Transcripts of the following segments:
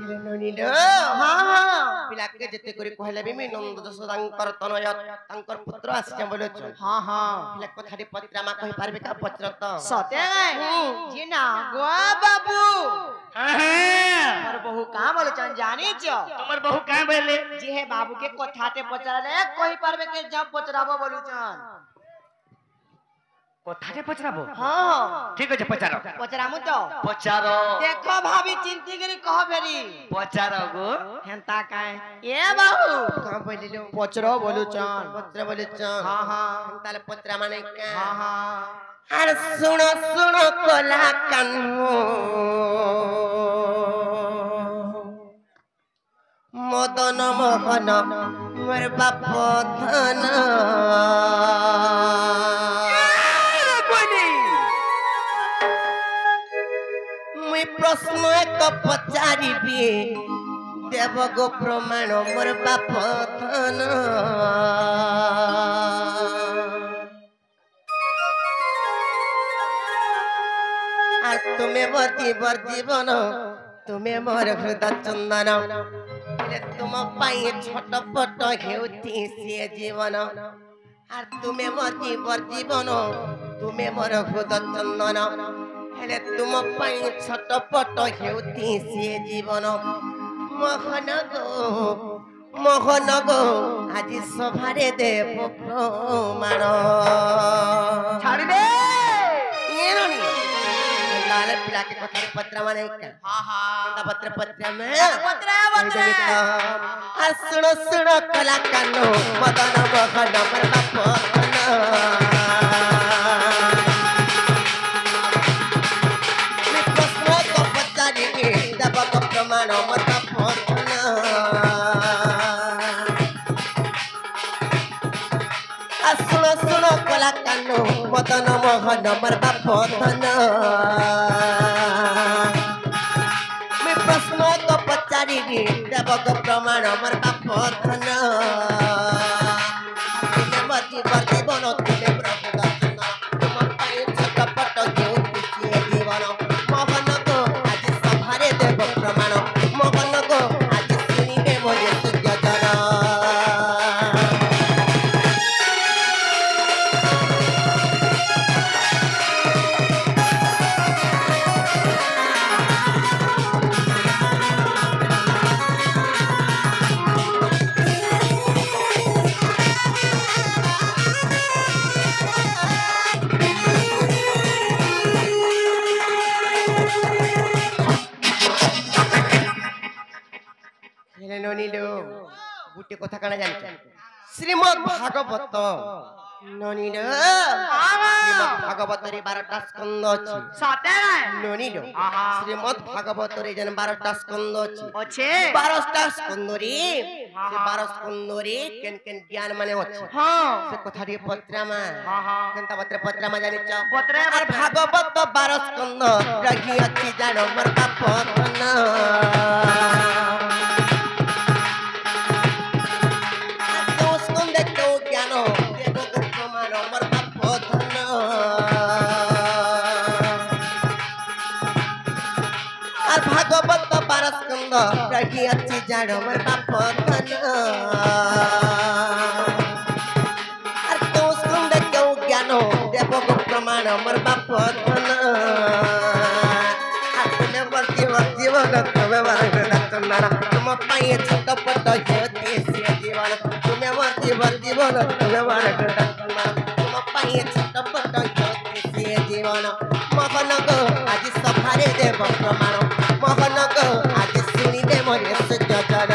नीलो हां हां पिला के जते करी कहले भी मी नंद दशरथंकर तनय तंकर पुत्र आसी बोले हां हां पिला कथाटी पत्रमा कहि पारबे का पत्र त सते जिना गो बाबू हां हां हमर बहु का बोले चन जानी छ तुमर बहु का बोले जी हे बाबू के कथाटे पचराले कहि पारबे के जब पचराबो बोलु चन कथाटे पचराबो हां ठीक अछि पचारो पचरामु तो पचारो देखो भाभी चिंती करी कह फेरी पचारो गो हेंता काए ए बाबू का बोलिलो पचरो बोलु चन पत्र बोले च हां हां ताले पत्रा माने का हां हां अरे सुनो सुनो कोला कान्हो मदन मोहन मोर बाप धन मुई प्रश्न एक पचारिबी देव गो प्रमाण मोर बाप धन আর তুমি বর্জিবর জীবন তুমি মোর হৃদয় চন্দন তুম পাই ছটপট হেউথি সে জীবন আর তুমি বর্জিবর জীবন তুমি মোর হৃদয় চন্দন হেলে তুম পাই ছটপট হেউথি সে জীবন মোহন গো আজি সভারে দেব প্রমাণ ছাড়ি দে लाल पिला के कथार पत्र माने का हां हां पत्र में पत्र सुनो सुनो कला कानो मदन मोहन मोर बाप मैं प्रश्न को पचारी देव को प्रमाण मोर बाप सुनो सुनो कला कानो मदन मोहन मोर बाप धन मैं प्रश्न को पचारी देव को प्रमाण मोर बाप धन तुम्हें मर्जी बर्जी बनो तुम्हें प्रभु दर्शन तुम पाई छटपट घेउ जीवन मोहन को आज सभारे देव प्रमाण मोहन को आज सुनिबे मोर सूर्य जन ननीलो गुटे कथा काना जानि श्रीमद् भागवत ननीलो श्रीमद् भागवत रे 12टा स्कंद अछि सते ननीलो श्रीमद् भागवत रे जन 12टा स्कंद अछि अच्छे 12टा स्कंद रे से 12 स्कंद रे केन केन ज्ञान माने अछि हां से कथा रे पत्रमा हां हां केनता पत्रमा जानि छ पत्रे और भागवत 12 स्कंद रही अछि जानो मोर बाप धन भागवत 12 स्कंद रही अच्छी जानो मोर बाप धन तो स्कंद क्यों ज्ञानो देव को प्रमाण मोर बाप धन तुम्हें वर्ती जीवन तुम्हें चंदन तुम पाई छटपट ज्योति से जीवन तुम्हें वर्ती जीवन तुम्हें चंदन तुम पाई छटपट ज्योति से जीवन मोहन को आज सभारे देव प्रमाण मोहन को आज सुनिबे मोर सूर्य जन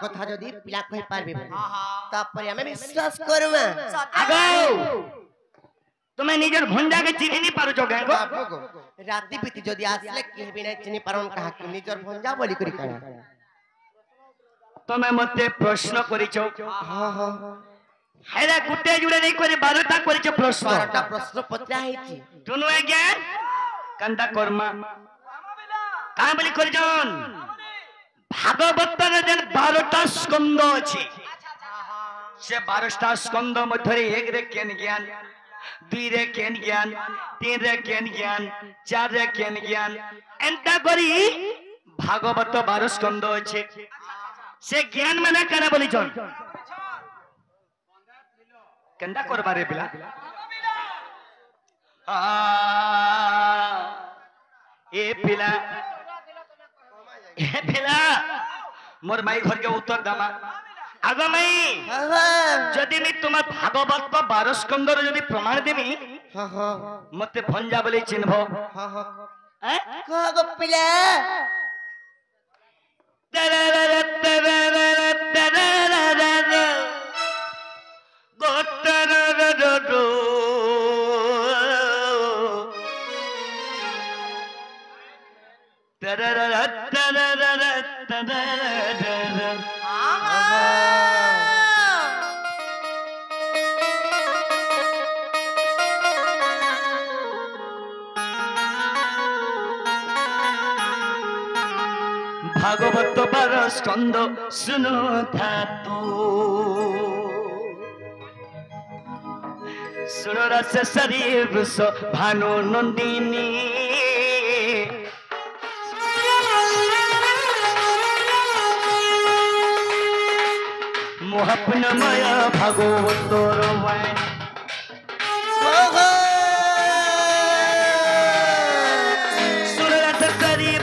कथा जदि पिला कहि पारबे तापर हमें विश्वास करबा आगो तुम्हें निजर भंडा के चिन्ह नहीं पारो जो गो बाबू गो राती बीती जदि आसले के भी नहीं चिनी पारन कहा कि निजर भंजा बोली करी कहा तुम्हें मते प्रश्न करिछो हां हां हेरा गुटे जुड़े नहीं करे 12टा करिछो प्रश्न 12टा प्रश्न पत्रा हिची दुनु आज्ञा कंदा कर्मा का बोली करजन भागवतर जन 12टा स्कंद अछि से 12टा स्कंद मधरे एक रे केन ज्ञान 2 रे केन ज्ञान 3 रे केन ज्ञान 4 रे केन ज्ञान एंता करी भागवत 12 स्कंद अछि से ज्ञान माने करा बोली जन कंदा करबारे पिला ए पिला मोर माई घर के उत्तर दामा आगो माई जदि मी तुम भागवत को 12 स्कंदर जदि प्रमाण देमी हां हां मते भंजा बोले चिन्हबो हां हां कह गो पिला भागवत 12 स्कंद सुनो धातु सुनो रस शरीर भानु नंदिनी मोहपनमय भागवतोर वाणी सुनो रस शरीर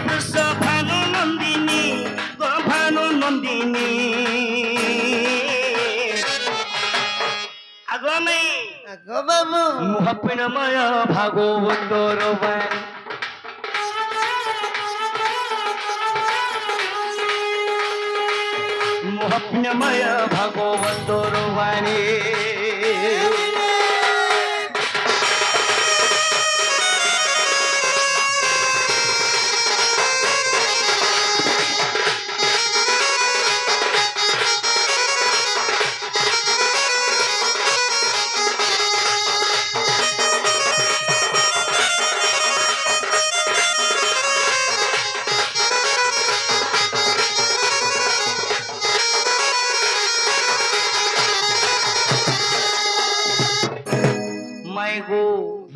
भानु नंदिनी भानु नंदिनी आगो में गो बाबू मोहपनमय भागवतोर वाणी मोहपनमय भागवतोर वाणी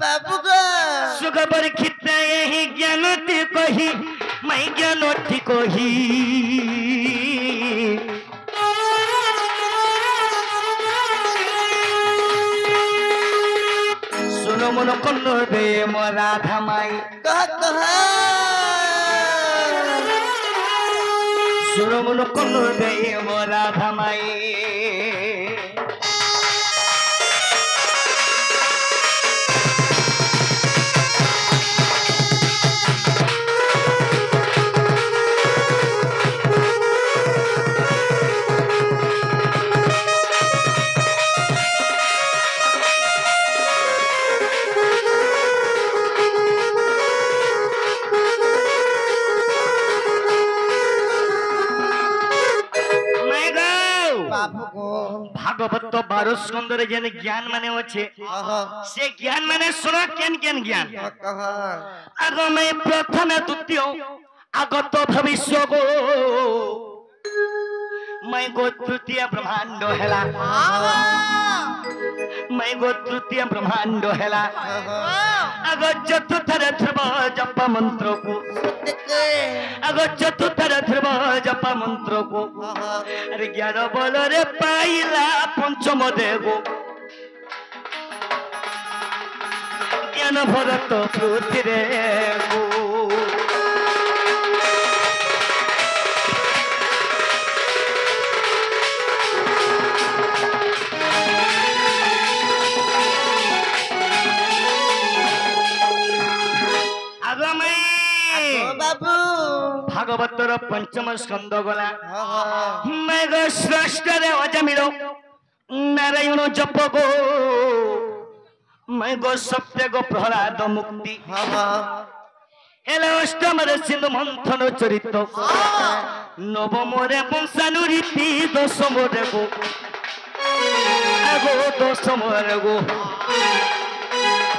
बाबू गो सुख परीक्षित यही ज्ञानोति कही मैं ज्ञानोति कही सुनो मन कन्नो बे राधा माई कह सुनो मन कन्नो बे राधा माई भागवत 12 स्कंदरे जेन ज्ञान माने अच्छे से ज्ञान माने सुनो केन केन ज्ञान आगो में प्रथम द्वितीय आगत भविष्य गो मैं गो तृतीय ब्रह्मांड हेला मैं गो तृतीय ब्रह्मांड हेला आगो चतुर्थर ध्रुव जप मंत्र को आगो चतुर्थर ध्रुव जप मंत्र को अरे 11 बल रे पाइला पंचम देगो ज्ञान भरत पृथ्वी रे गो भागवतर पंचम स्कंद गला मैं श्रेष्ठ रे अजमिलो नारायण जप गो मैं गो सत्य गो प्रहलाद मुक्ति हाँ हाँ हेले अष्टम रे सिंधु मंथन चरित नवम रे वंशानुरीति दशम रे गो আগো দশমর গো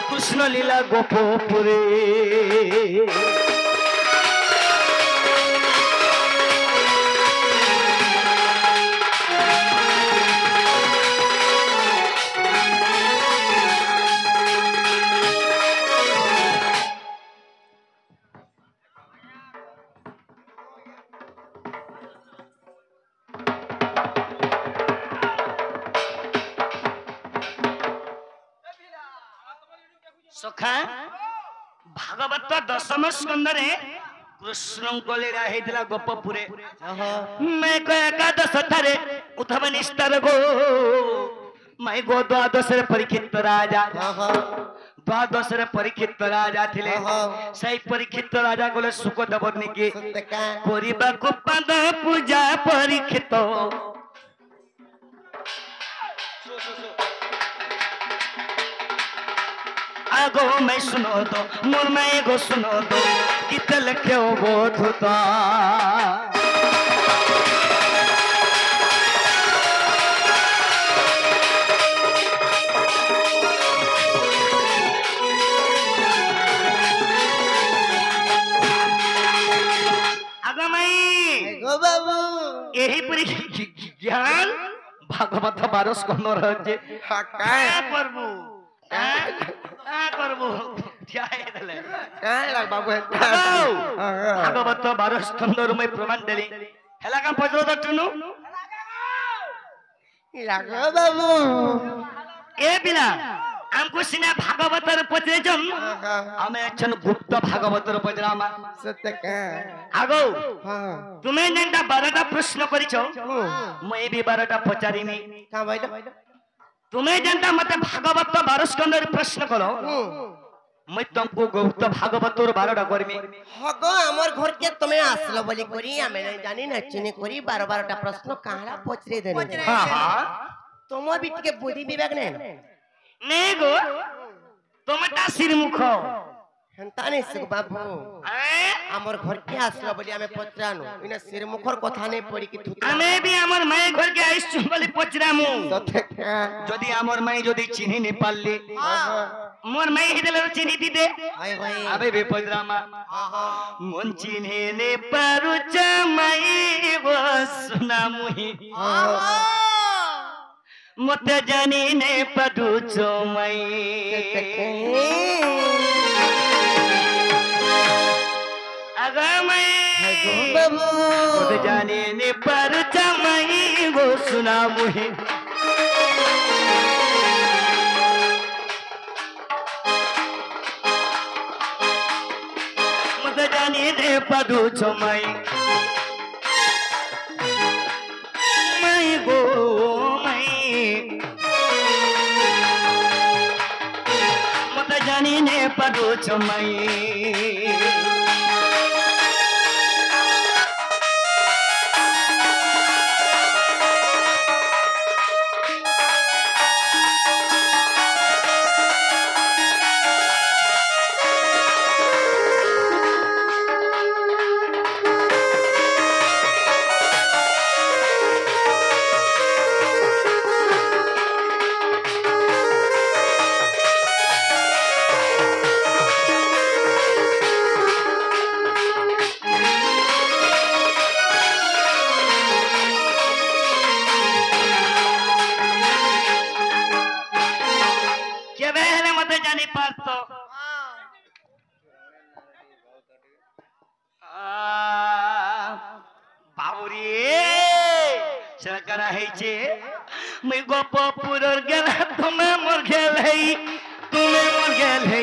কৃষ্ণ লীলা গোপপুরে सखा भागवत दशम स्कंद रे कृष्ण को लीला हेतिला गोपपुरे मैं को एकादश थारे उद्धव निष्ठर गो मैं गो द्वादश रे परीक्षित राजा द्वादश रे परीक्षित राजा थिले सही परीक्षित राजा गोले सुख दबनी के परिबा को पद पूजा परीक्षित आगो मैं सुनो तो मोर मैं गो सुनो तो गीत लिखे बोधुता आगो मैं गो बाबू यही परी ज्ञान भागवत 12 स्कंद रहजे काय प्रभु करबो जाय दले काय लाग बाबू भागवत 12 स्कंद रो मैं प्रमाण देली हेला का पजरो दटनु लागो बाबू ए बिना हमको सिना भागवत रे पजरे जम हमें अछन गुप्त भागवत रे पजरामा सत्य का आगो हां तुम्हें जेंटा 12टा प्रश्न करिछो मैं भी 12टा पचारिमी का भाई तुम्हें जनता मते भागवत 12 स्कंद रे प्रश्न करो मैं तुमको गुप्त भागवत रे 12टा करमी हगो हमर घर के तुम्हें आसलो बोली करी हमें नहीं जानी न चिनी करी 12टा प्रश्न कहारा पचरे देनी हां हां तुम भी के बुद्धि विवेक नहीं गो तुमटा सिर मुख हेंता नहीं सुख बाबू हमर घर के आसलो बोली हमें पचरानो इने सिर मुखर कथा नहीं पड़ी कि तू हमें भी हमर माई घर के आइस बोली पचरामु सत्य का যদি हमर माई যদি চিনি নি পারলি मोर माई हिदले চিনি দিতে हाय हाय আবে বে পজরামা মন চিনি নে পারু চামাই বসনা মুহি মতে জানি নে পারু চমাই আগামাই बाबू मते जाने ने पर चमई वो सुना मुही मते जाने ने पदु चमई मई गो मई मते जाने ने पदु चमई सरकारा हेचे मैं गोपपुर गेला तुम्हें मोर गेल है तुम्हें मोर गेल है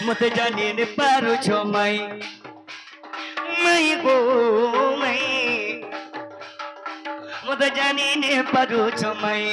मते जाने ने पारो छो मैं गो मैं मते जाने ने पारो छो मैं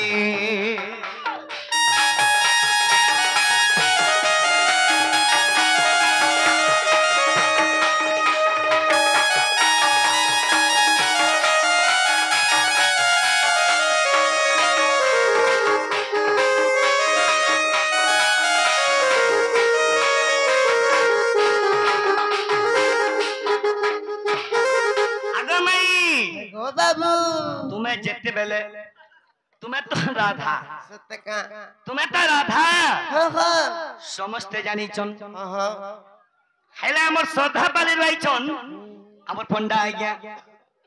बेले तुम्हें तो राधा सत्य का तुम्हें तो राधा हाँ हाँ समस्ते जानी चन हाँ हाँ हेले हमर श्रद्धा पाली रही चन हमर पंडा आज्ञा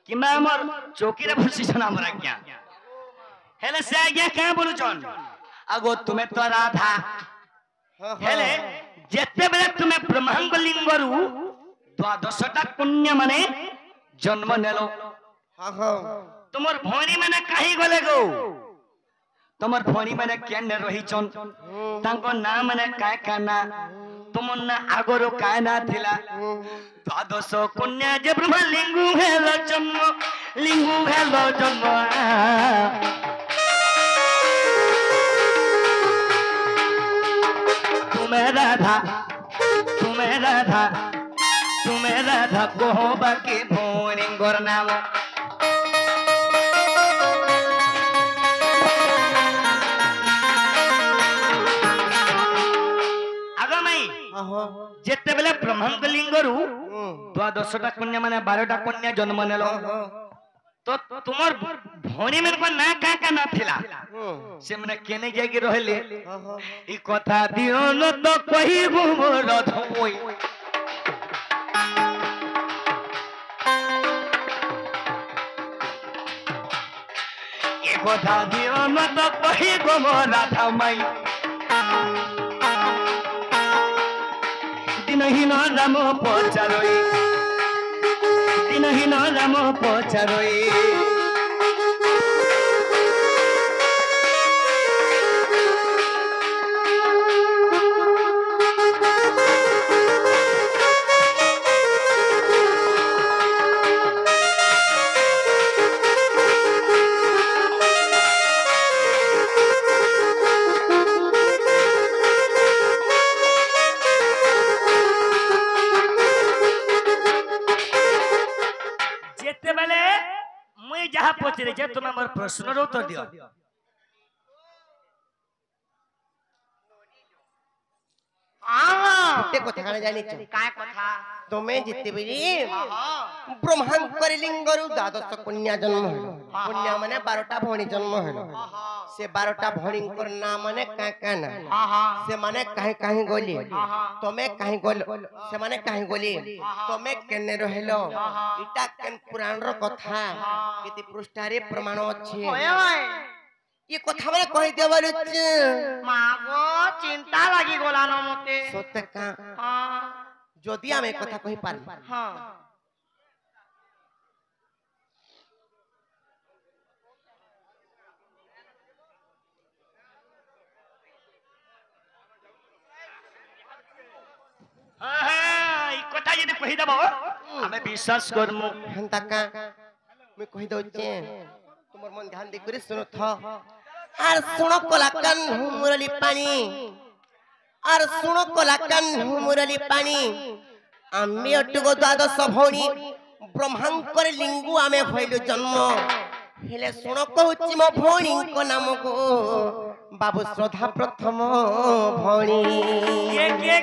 कि मैं हमर चौकी रे बसी छन हमर आज्ञा हेले से आज्ञा क्या बोलू चन अगो तुम्हें तो राधा हाँ हेले जेते बेले तुम्हें ब्रह्मांड लिंगरु द्वादशटा पुण्य माने जन्म नेलो हाँ हाँ तुमर भौणी माने काहे गले गो तुमर भौणी माने केने रही चन तांको ना माने काय काना तुमन ना आगरो काय ना थिला द्वादश कन्या जे ब्रह्म लिंगु हेलो जन्म लिंगु हेलो जन्म तुम्हें राधा तुम्हें राधा तुम्हें राधा कहो बाकी भौणी गोर नाम जेते बेले ब्रह्मांड लिंगरु द्वादशटा कन्या माने 12टा कन्या जन्म नेलो तो तुमर भौणी मन को ना का ना थिला से मने केने जागी रहले ई कथा दियो न तो कहि मोर धोई ई कथा दियो न तो कहि मोर राधा माई दिनहीन राम पचारोई दिनहीन राम पचारोई जहाँ पहुंचे जे तुम्हें मोर प्रश्न उत्तर दियो गोटे कथा काने जानि छ काय कथा तमे जिते बेली ब्रह्मांकर लिंगरु द्वादश कन्या जन्म हलो कन्या माने 12टा भौणी जन्म हलो से 12टा भौणींकर नाम माने का ना से माने काहे गोली तमे काहे गोल से माने काहे गोली तमे केने रहलो इटा केन पुराण रो कथा केति पृष्ठारे प्रमाण अछि ये कथा माने कहि देबल मागो चिंता लागी गोला न मते सत्य का जदि आमे कथा कहि पार हां ई कथा यदि कहि देबो हमें विश्वास करमु हंता का मैं कहि दो छे तुमर मन ध्यान दे करे सुनो था आर सुनो कलाकन मुरली पानी आर सुनो कलाकन मुरली पानी आम्मे अटुगो द्वादश भौणी ब्रह्मांकर लिंगु आमे भइलु जन्म हेले सुनो कहउची मो भौणी को नाम को बाबू श्रद्धा प्रथम भौणी के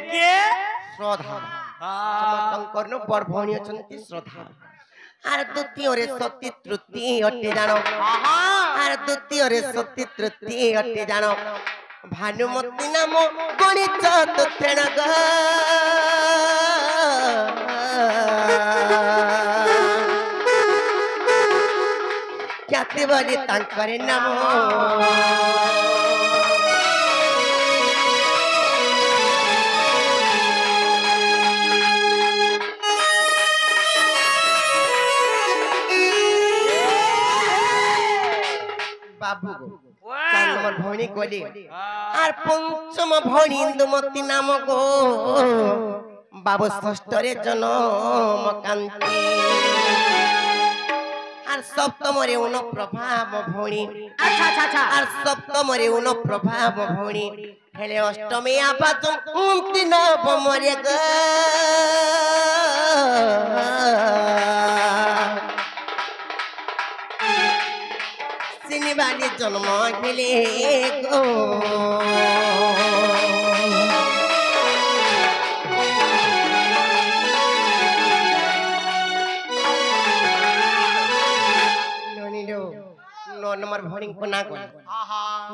श्रद्धा समस्तंकर नो बड़ भौणी अछंती श्रद्धा आर द्वितीय रे सती तृतीय अटे जानो आर द्वितीय रे सती तृतीय अटे जानो भानुमती नाम गणित तथेण ग ख्याति बली तांकर नाम बाबू गो 4 नंबर भौणी कोली आर पंचम भौणी इंदुमती नाम गो बाबू षष्ठ रे जन्म कांति आर सप्तम रे उन प्रभाव भौणी अच्छा आर सप्तम रे उन प्रभाव भौणी हेले अष्टमी आबाद उंती नवम रे ग सिनिबाली जन्म गेले गो ननिलो 9 ना गई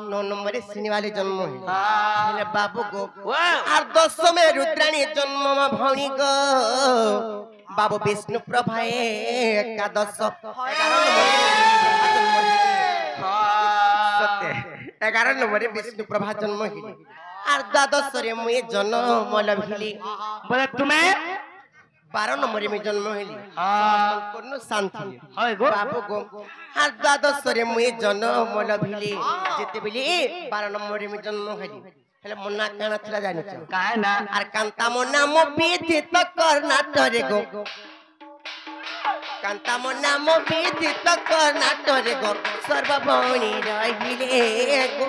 9 नंबर श्रेणी वाले जन्म है हाँ। हेले बाबू गो वाह। और 10 में रुद्राणी जन्म में भौणी गो बाबू विष्णु प्रभा एकादश 11 नंबर विष्णु प्रभा जन्म हिली और 12 रे मुई जन्म लभिली बोले तुम्हें 12 नंबर में जन्म हिली हाँ। कोनो शांति हाय गो बाबू गो और 12 रे मुई जन्म लभिली जेते बिली 12 नंबर में जन्म हिली हेले मुन्ना काना थिला जानि छ काहे ना और कांता मुन्ना मो बीति तो करना तरे गो कांता मुन्ना मो बीति तो करना तरे गो सर्वभौणी रहिले गो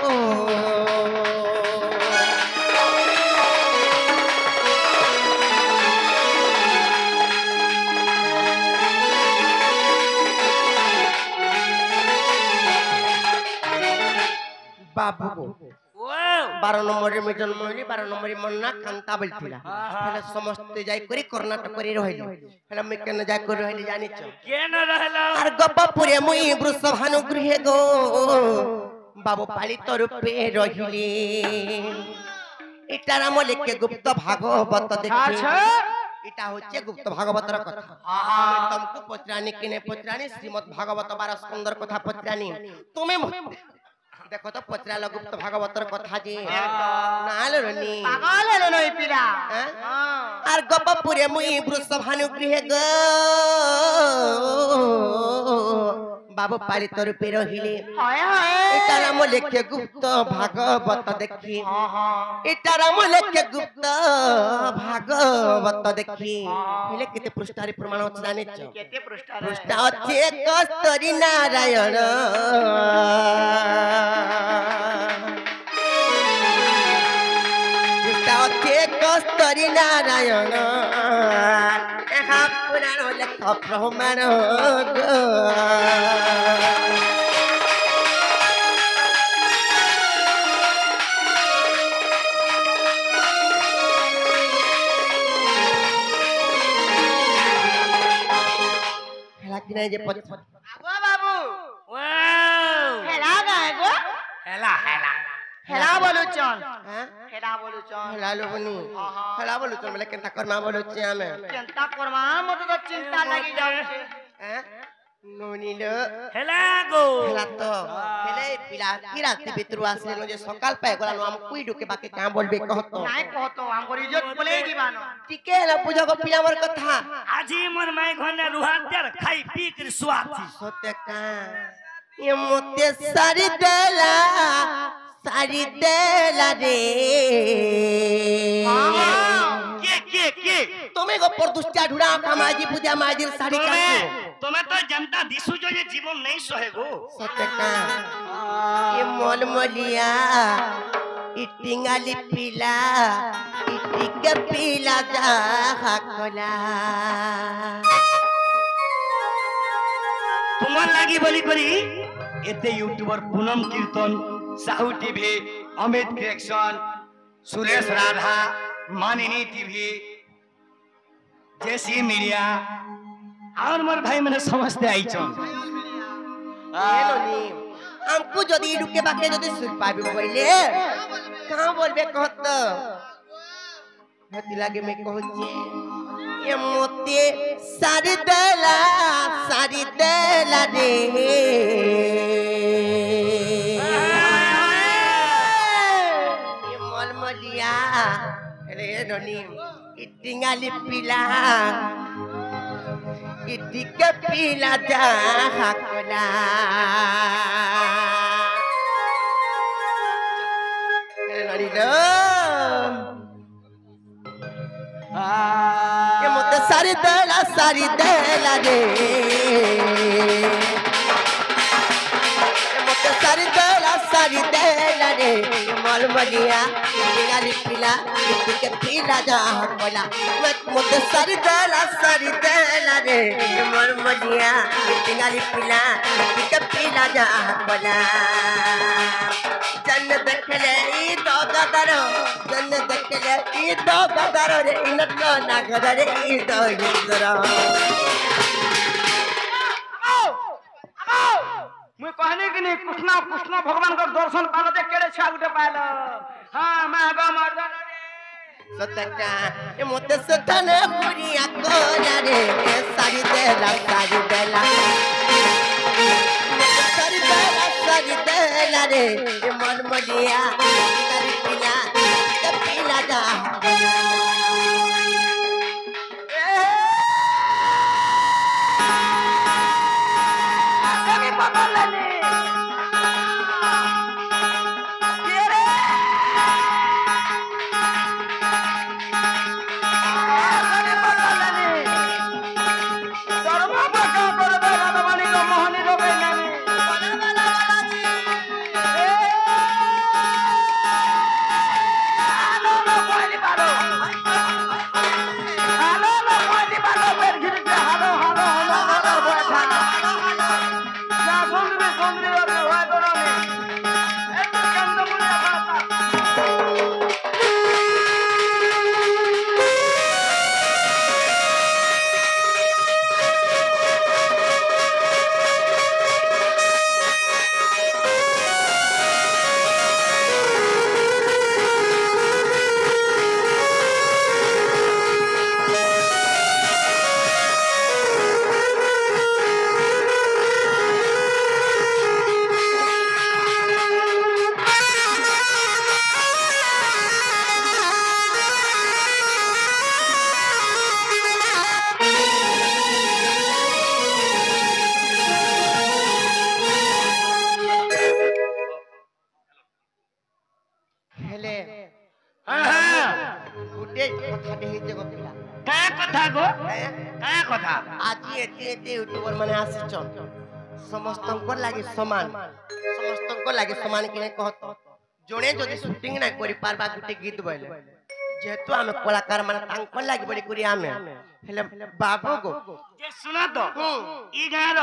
बाबू गो 12 नंबर में जन्म होली 12 नंबर मन्ना कांता बोलथिला हेले समस्त जाई करी कर्नाटक करी रहली हेले मैं केन जाई करी रहली जानि छ केन रहलो और गपपुरे मुई वृषभानु गृहे गो बाबू पालित रूपे रहिली इटा राम लेके गुप्त भागवत देखि इटा होचे गुप्त भागवतर कथा तुमको पचरानी किने पचरानी श्रीमद् भागवत 12 सुंदर कथा पचरानी तुम्हें देखो तो पचराला गुप्त भागवतर कथा जी नाल रनी पागल है नई पिला और गपपुरे मुई वृषभानु गृहे गो बाबू पालित रूपे रहिले हाय हाय इटा राम लेखे गुप्त भागवत देखी इटा राम लेखे गुप्त भागवत देखी हेले केते पृष्ठारी प्रमाण अछि जानि छ केते पृष्ठ पृष्ठ अछि कस्तरी नारायण पृष्ठ अछि कस्तरी नारायण एहा पुराण लेख प्रमाण किने जे आगो बाबू हेला गाय गो हेला हेला हेला बोलू चल हां हेला बोलू चल हेला लोबनी हेला बोलु त बोले केनता करमा बोलु छी आमे चिंता करवा मत तो चिंता लगी जाऊ हैं नोनी लो हेला गो हेला तो हेले पिला की राती भितरु आसले नो जे सकाल पाए गला नो हम कुई डुके बाकी का बोलबे कहतो नाही कहतो हमको इज्जत बोले जीवानो टिके हेला पूजा को पिला मोर कथा आजी मोर माई घने रुहातेर खाई पी कर स्वार्थी सत्य का ये मोते सारी देला रे के तुम्हें गो परदुष्टा ढुड़ा कामाजी पूजा माजी साड़ी का तुम्हें तो जनता दिसु जो ये जीवन नहीं सहेगो सत्य का ये मोल मोलिया इटिंगाली पीला इटिके पीला जा हकला तुम्हार लागी बोली करी एते यूट्यूबर पूनम कीर्तन साहू टीवी अमित क्रिएशन सुरेश राधा मानिनी टीवी जैसी मीडिया और मोर भाई मैंने समझते आई चल हेलो नी हमको जदी रुके बाके जदी सुर पाबे बोले कहां बोलबे कहत हती लागे मैं कहूची ये मोते सारी देला रे ये मलमलिया रे ननी इटिंगाली पीला इटिके पीला जा हकला रे ननी लो ये मोते सारी देला रे ये मोते सारी देला रे मलमलिया इटिंगाली पीला इटिके पीला जा हकला मोते सारी देला रे मलमलिया इटिंगाली पीला इटिके पीला जा हकला जन देखले ई तो गदरो जन देखले ई तो गदरो रे इनको ना गदरे ई तो गदरो मैं कहने की कि कृष्ण कृष्ण भगवान का दर्शन पालो जे केड़े छुआ गुटे पाइलो हां मागो मर्दन सतका ए मोते सतने पुरिया कोला रे सारी देला सारी देला रे ए मन मडिया करी पिला ते पिला जा आगे बदलने हेले गुटे कथा देहिते गपिला का कथा गो का कथा আজি এতে ইউটিউবার মানে আসিছন সমস্তঙ্কর লাগি সমান সমস্তঙ্কর লাগি সমান কিনে কহত জনে যদি শুটিং না করি পারবা গুটে গীত বইলে যেহেতু আমি কলাকার মানে তাঙ্কর লাগি বলি করি আমি হেলে বাবু গো যে सुना तो ई गार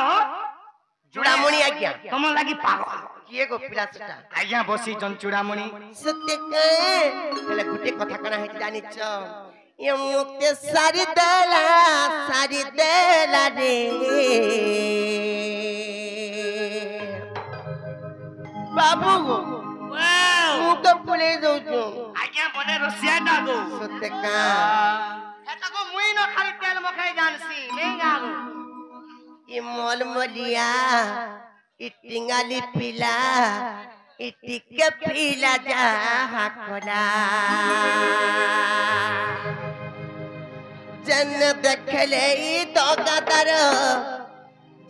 চূড়ামণি আজ্ঞা तुम लागी पागल কিয়ে গো পিলা সেটা आज्ञा बसी जन चूड़ामणि সত্যি কে হেলে গুটে কথা কানা হইছে জানিছ এ মুক্তে সারি দেলা রে বাবু গো মু তো ভুলে যাউছো आज्ञा बने रसिया ना गो সত্যি কা हेता को मुई न खाली तेल मखाई जानसी नहीं गागो ই মলমলিয়া ই টিঙ্গালি পিলা ই টিকে পিলা যা হাকলা जन देखले ई दो गादर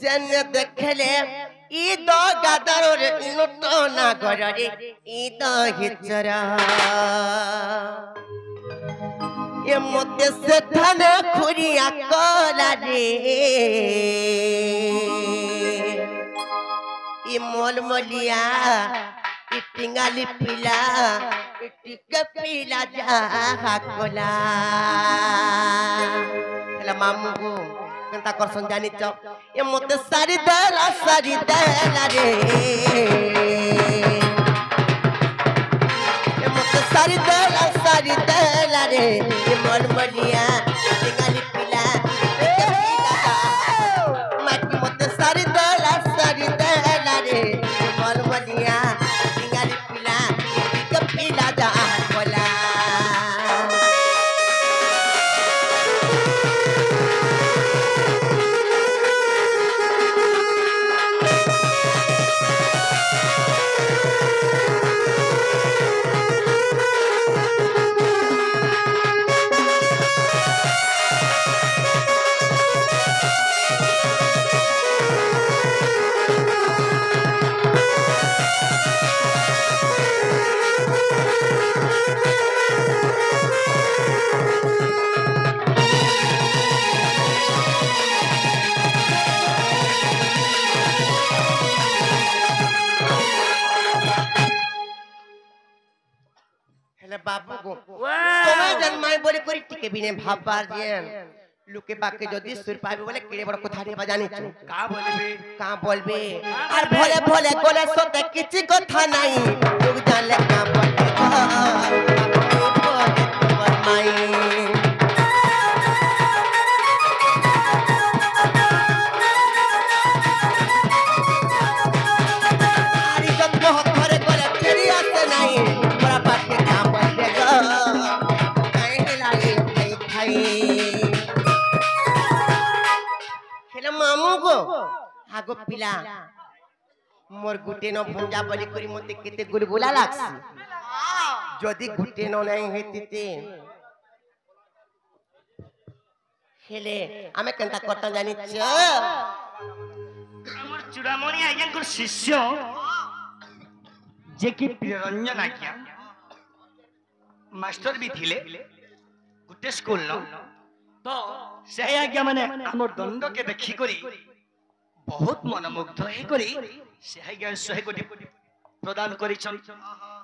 जन देखले ई दो गादर रे इनुतो ना घर रे ई दो हिचरा ये मोते से थाने खुरिया कोला रे ई मोलमलिया ई टिंगाली पिला ई टिके पिला जा हाकोला हेला मामू गो केनता करसन जानि छ ए मोते सारी देला रे ए मोते सारी देला रे ए मोलमलिया टिंगाली पिला माटी मोते सारी देला रे ए मोलमलिया टिंगाली पिला टिके पिला जा हाकोला हेले बाबू गो तुम्हें जन्माई बोले कोरी टिके बिने भाबबार जेन लुके पाके जदी सुर पाबे बोले केड़े बड़ কথা রে বাজানি ছ का बोलबे আর भोले भोले कोले सोते किछि কথা নাই लोग जानले का बोलबे बोले माई ଆଗ ପିଲା ମୋର ଗୁଟେ ନ ଭୁଞ୍ଜା ବୋଲି କରି ମତେ କେତେ ଗୁଲଗୁଲା ଲାଗସି ଯଦି ଗୁଟେ ନ ନାହିଁ ହେତିତେ ହେଲେ ଆମେ କେନ୍ତା କରତା ଜାଣିଛ আমার চূড়ামণি আজ্ঞাঙ্কর শিষ্য যে কি প্রিয়রঞ্জন আজ্ঞা মাস্টার বি থিলে গোটে স্কুল ন তো সেই আজ্ঞা মানে আমার দণ্ডকে দেখি করি বহুত মনোমুগ্ধ হয়ে করি সে আজ্ঞা 100 কোটি প্রদান করিছন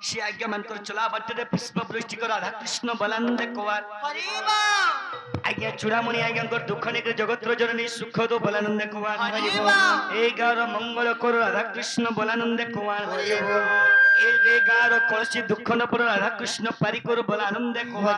সে আজ্ঞা মানকর চলা বাটরে পুষ্প বৃষ্টি কর রাধা কৃষ্ণ বলানন্দ কোয়ার আজ্ঞা চূড়ামণি আজ্ঞাঙ্কর দুঃখ নেকে জগৎর জননী সুখ দো বলানন্দ কুমার এই গাঁর মঙ্গল কর রাধা কৃষ্ণ বলানন্দ কুমার এই গাঁর কৌশি দুঃখ ন পর রাধা কৃষ্ণ পারি কর বলানন্দ কুমার